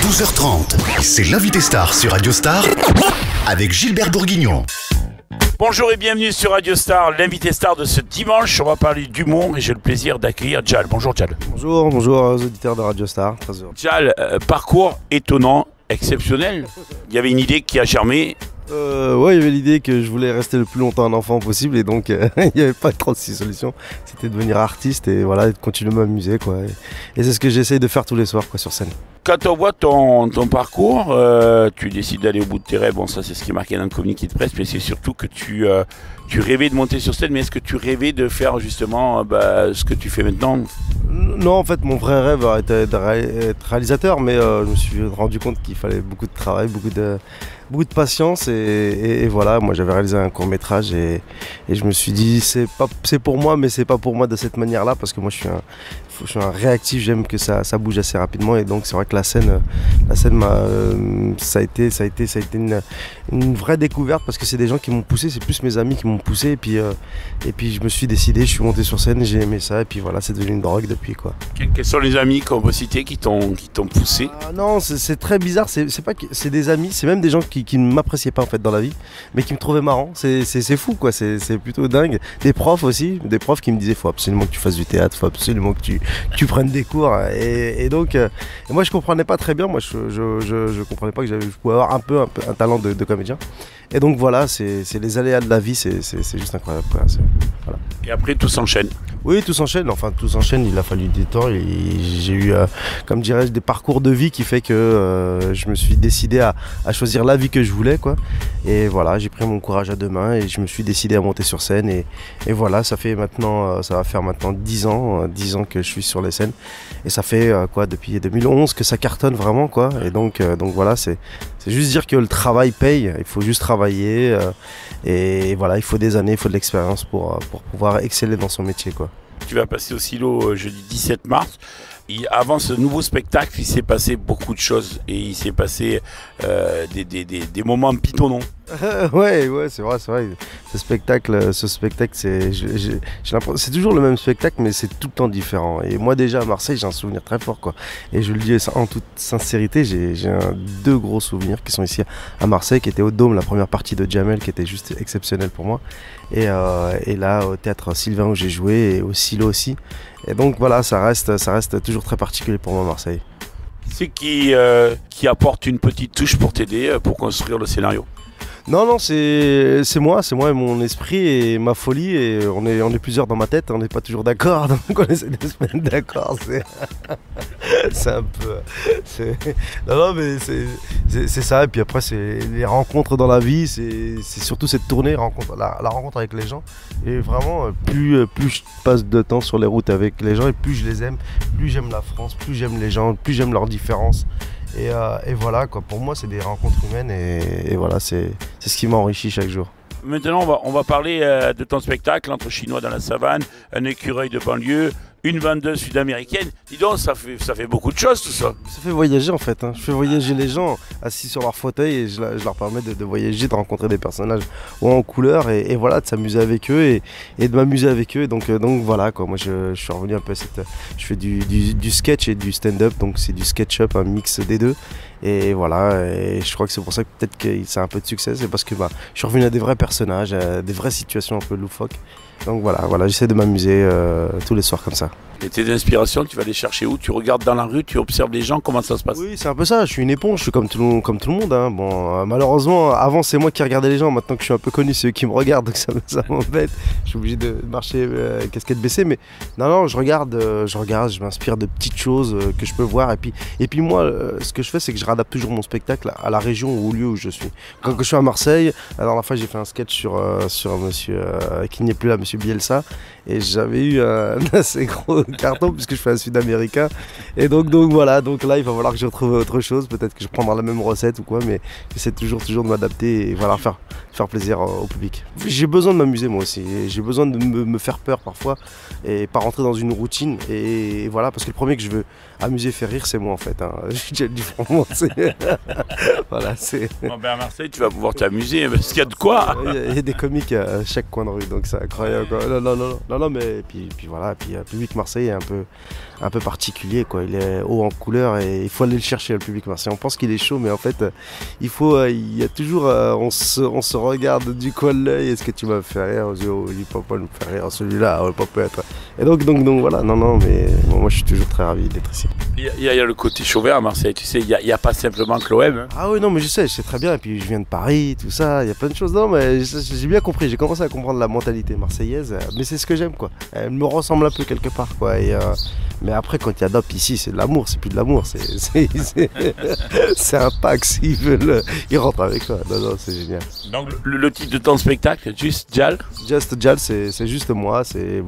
12h30, c'est l'invité star sur Radio Star avec Gilbert Bourguignon. Bonjour et bienvenue sur Radio Star, l'invité star de ce dimanche. On va parler d'humour et j'ai le plaisir d'accueilir Jal. Bonjour Jal. Bonjour aux auditeurs de Radio Star, très heureux. Jal, parcours étonnant, exceptionnel. Il y avait une idée qui a germé. Ouais, il y avait l'idée que je voulais rester le plus longtemps un enfant possible et donc il n'y avait pas 36 solutions. C'était de devenir artiste et voilà, de continuer à m'amuser quoi. Et c'est ce que j'essaye de faire tous les soirs quoi, sur scène. Quand on voit ton parcours, tu décides d'aller au bout de tes rêves. Bon, ça c'est ce qui est marqué dans le communiqué de presse, mais c'est surtout que tu rêvais de monter sur scène. Mais est-ce que tu rêvais de faire justement ce que tu fais maintenant? Non, en fait, mon vrai rêve était d'être réalisateur, mais je me suis rendu compte qu'il fallait beaucoup de travail, beaucoup de patience et voilà, moi j'avais réalisé un court-métrage et je me suis dit c'est pour moi, mais c'est pas pour moi de cette manière-là parce que moi je suis un réactif, j'aime que ça bouge assez rapidement et donc c'est vrai que la scène ça a été une vraie découverte parce que c'est des gens qui m'ont poussé, c'est plus mes amis qui m'ont poussé et puis je me suis décidé, je suis monté sur scène, j'ai aimé ça et puis voilà, c'est devenu une drogue depuis quoi. Quels sont les amis qu'on peut citer qui t'ont poussé? Non, c'est très bizarre, c'est pas que c'est des amis, c'est même des gens qui ne m'appréciaient pas en fait dans la vie, mais qui me trouvaient marrant, c'est fou quoi, c'est plutôt dingue. Des profs aussi, des profs qui me disaient faut absolument que tu fasses du théâtre, faut absolument que tu prennes des cours et donc moi je comprenais pas très bien, moi je comprenais pas que je pouvais avoir un peu un talent de comédien et donc voilà, c'est les aléas de la vie, c'est juste incroyable quoi. Voilà. Et après tout s'enchaîne. Oui, tout s'enchaîne, il a fallu du temps, j'ai eu, comme dirais-je, des parcours de vie qui fait que je me suis décidé à choisir la vie que je voulais quoi. Et voilà, j'ai pris mon courage à deux mains et je me suis décidé à monter sur scène et voilà, ça va faire maintenant 10 ans que je suis sur les scènes et ça fait depuis 2011 que ça cartonne vraiment quoi. Et donc voilà, c'est juste dire que le travail paye, il faut juste travailler et voilà, il faut des années, il faut de l'expérience pour pouvoir exceller dans son métier quoi. Tu vas passer au Silo jeudi 17 mars. Avant ce nouveau spectacle, il s'est passé beaucoup de choses et il s'est passé des moments pitonnants. Ouais, c'est vrai. Ce spectacle, c'est toujours le même spectacle, mais c'est tout le temps différent. Et moi déjà à Marseille, j'ai un souvenir très fort quoi. Et je le dis en toute sincérité, j'ai deux gros souvenirs qui sont ici à Marseille, qui étaient au Dôme, la première partie de Jamel, qui était juste exceptionnelle pour moi. Et là au théâtre Sylvain où j'ai joué et au Silo aussi. Et donc voilà, ça reste toujours très particulier pour moi Marseille. C'est qui apporte une petite touche pour t'aider pour construire le scénario? Non, c'est moi et mon esprit et ma folie et on est plusieurs dans ma tête, on n'est pas toujours d'accord, donc on essaie de se mettre d'accord, c'est un peu... Non mais c'est ça, et puis après c'est les rencontres dans la vie, c'est surtout cette tournée, la rencontre avec les gens, et vraiment plus je passe de temps sur les routes avec les gens et plus je les aime, plus j'aime la France, plus j'aime les gens, plus j'aime leurs différences. Et voilà quoi, pour moi c'est des rencontres humaines et voilà, c'est ce qui m'enrichit chaque jour. Maintenant on va parler de ton spectacle, Entre Chinois dans la savane, un écureuil de banlieue, une vendeuse sud-américaine. Dis donc, ça fait beaucoup de choses tout ça. Ça fait voyager en fait, Je fais voyager les gens assis sur leur fauteuil et je leur permets de voyager, de rencontrer des personnages en couleur et voilà, de s'amuser avec eux et de m'amuser avec eux. Donc voilà quoi, moi je suis revenu un peu à je fais du sketch et du stand-up, donc c'est du sketch-up, un mix des deux. Et voilà, et je crois que c'est pour ça que peut-être que ça a un peu de succès, c'est parce que je suis revenu à des vrais personnages, à des vraies situations un peu loufoques. Donc voilà, j'essaie de m'amuser tous les soirs comme ça. Et tes inspirations, tu vas les chercher où? Tu regardes dans la rue, tu observes les gens, comment ça se passe? Oui, c'est un peu ça, je suis une éponge, je suis comme tout le monde. Bon, malheureusement, avant c'est moi qui regardais les gens, maintenant que je suis un peu connu, c'est eux qui me regardent, donc ça m'embête. Je suis obligé de marcher casquette baissée, mais non, je regarde, je m'inspire de petites choses que je peux voir. Et puis moi, ce que je fais, c'est que je réadapte toujours mon spectacle à la région ou au lieu où je suis. Quand je suis à Marseille, la dernière fois j'ai fait un sketch sur un monsieur qui n'est plus là, monsieur Bielsa, et j'avais eu un assez gros carton puisque je fais un sud-américain et donc voilà, donc là il va falloir que je retrouve autre chose, peut-être que je prendrai la même recette ou quoi, mais j'essaie toujours de m'adapter et voilà, faire plaisir au public. J'ai besoin de m'amuser moi aussi, j'ai besoin de me faire peur parfois et pas rentrer dans une routine et voilà, parce que le premier que je veux amuser, faire rire, c'est moi en fait, j'ai déjà dit franchement, voilà, c'est... Bon, à Marseille tu vas pouvoir t'amuser parce qu'il y a de quoi. Il y a des comiques à chaque coin de rue, donc c'est incroyable quoi. Non, mais puis voilà, puis public Marseille Marseille est un peu particulier, quoi. Il est haut en couleur et il faut aller le chercher, le public marseillais. On pense qu'il est chaud, mais en fait, il y a toujours, on se regarde du coin de l'œil. Est-ce que tu vas faire rire? Il peut pas nous faire rire, celui-là, on peut pas être. Et donc voilà, non, mais bon, moi je suis toujours très ravi d'être ici. Il y a le côté chauvin à Marseille, tu sais, il n'y a pas simplement que l'OM. Hein. Ah oui, non, mais je sais très bien. Et puis je viens de Paris, tout ça, il y a plein de choses. Non, mais j'ai bien compris, j'ai commencé à comprendre la mentalité marseillaise, mais c'est ce que j'aime, quoi. Elle me ressemble un peu quelque part, quoi. Mais après, quand il y a DOP ici, c'est de l'amour, c'est plus de l'amour, c'est un pack, s'ils veulent, ils rentrent avec toi. Non, c'est génial. Donc le titre de ton spectacle, Just Jal? Just Jal, c'est juste moi, c'est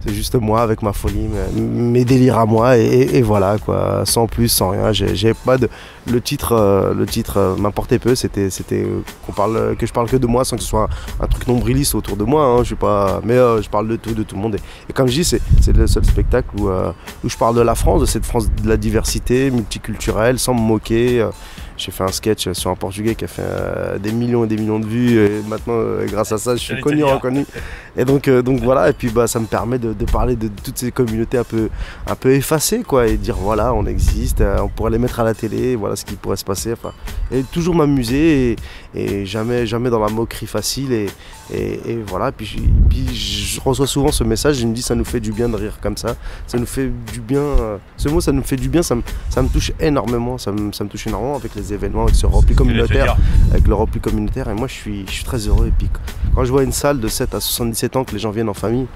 juste moi avec ma folie, mes délires à moi, et voilà, quoi, sans plus, sans rien. J'ai pas de... Le titre m'importait peu, c'était que je parle que de moi sans que ce soit un truc nombriliste autour de moi, hein, je suis pas, mais je parle de tout le monde. Et comme je dis, c'est le seul spectacle où je parle de la France, de cette France de la diversité multiculturelle, sans me moquer. J'ai fait un sketch sur un Portugais qui a fait des millions et des millions de vues, et maintenant grâce à ça je suis reconnu. Et donc voilà, et puis ça me permet de parler de toutes ces communautés un peu effacées, quoi, et dire voilà, on existe, on pourrait les mettre à la télé, voilà ce qui pourrait se passer, enfin, et toujours m'amuser et jamais dans la moquerie facile, et voilà, puis je reçois souvent ce message, il me dit ça nous fait du bien de rire comme ça nous fait du bien, ce mot ça nous fait du bien, ça me touche énormément, ça me touche énormément avec les événements, avec ce repli communautaire, et moi je suis très heureux. Et puis quand je vois une salle de 7 à 77 ans, que les gens viennent en famille,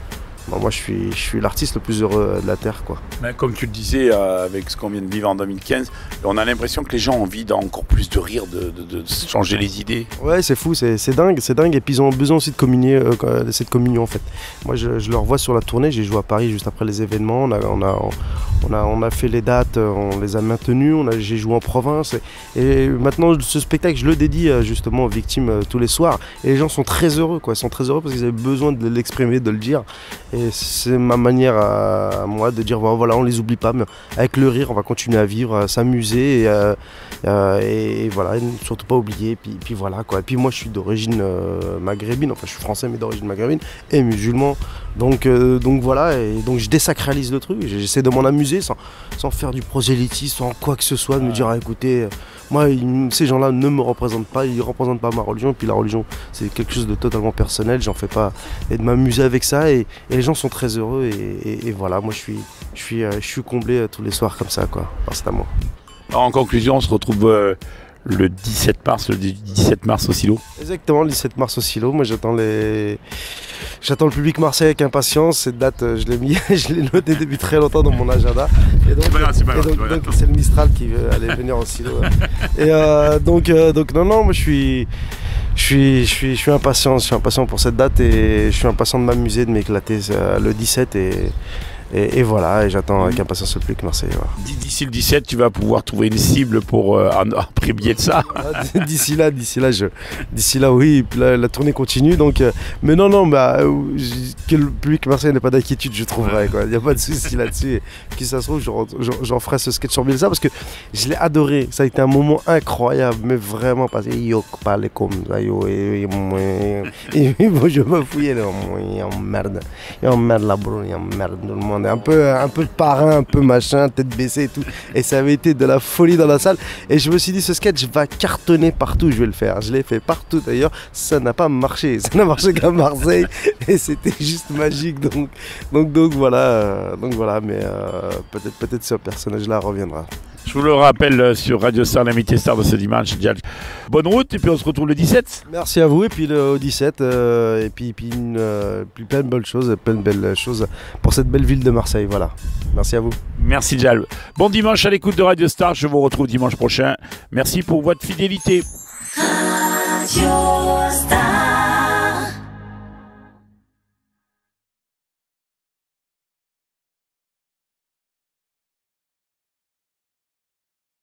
bon, moi je suis l'artiste le plus heureux de la terre, quoi. Mais comme tu le disais, avec ce qu'on vient de vivre en 2015, on a l'impression que les gens ont envie d'encore plus de rire, de changer les idées. Ouais, c'est fou, c'est dingue, et puis ils ont besoin aussi de communier, cette communion en fait. Moi je le revois sur la tournée, j'ai joué à Paris juste après les événements, on a fait les dates, on les a maintenues, j'ai joué en province, et maintenant ce spectacle je le dédie justement aux victimes tous les soirs, et les gens sont très heureux, quoi, ils sont très heureux parce qu'ils avaient besoin de l'exprimer, de le dire. Et c'est ma manière à moi de dire voilà, on les oublie pas, mais avec le rire on va continuer à vivre, à s'amuser, et voilà, et surtout pas oublier, puis voilà, quoi. Et puis moi je suis d'origine maghrébine, enfin je suis français mais d'origine maghrébine et musulman, donc voilà, et donc je désacralise le truc, j'essaie de m'en amuser sans faire du prosélytisme, sans quoi que ce soit, de me dire écoutez, moi ces gens-là ne me représentent pas, ils ne représentent pas ma religion, et puis la religion c'est quelque chose de totalement personnel, j'en fais pas, et de m'amuser avec ça, et les gens sont très heureux, et voilà, moi je suis comblé tous les soirs comme ça, quoi. Alors, c'est à moi. Alors, en conclusion, on se retrouve le 17 mars au Silo. Exactement, le 17 mars au Silo. Moi j'attends le public marseillais avec impatience. Cette date, je l'ai notée depuis très longtemps dans mon agenda. Et donc c'est le Mistral qui veut aller venir au Silo. Et donc non, moi je suis impatient pour cette date, et je suis impatient de m'amuser, de m'éclater le 17, et voilà, et j'attends avec impatience le public marseillais. Voilà. D'ici le 17, tu vas pouvoir trouver une cible pour après billet de ça. D'ici là, oui. Et puis la tournée continue, donc. Mais non, que le public marseillais n'ait pas d'inquiétude, je trouverai, quoi. Il n'y a pas de souci là-dessus. Et qui ça se trouve, j'en ferai ce sketch sur Bielsa parce que je l'ai adoré. Ça a été un moment incroyable, mais vraiment parce que yo parlait comme ça, je me fouillais, merde la brune, merde tout le monde. Un peu de parrain, un peu machin, tête baissée et tout. Et ça avait été de la folie dans la salle. Et je me suis dit, ce sketch va cartonner partout, je vais le faire. Je l'ai fait partout d'ailleurs. Ça n'a pas marché. Ça n'a marché qu'à Marseille. Et c'était juste magique. Donc voilà. Mais peut-être ce personnage-là reviendra. Je vous le rappelle sur Radio Star, l'invité star de ce dimanche. Bonne route, et puis on se retrouve le 17. Merci à vous, et puis le 17, et puis plein de belles choses pour cette belle ville de Marseille. Voilà. Merci à vous. Merci Jal. Bon dimanche à l'écoute de Radio Star. Je vous retrouve dimanche prochain. Merci pour votre fidélité. Radio Star.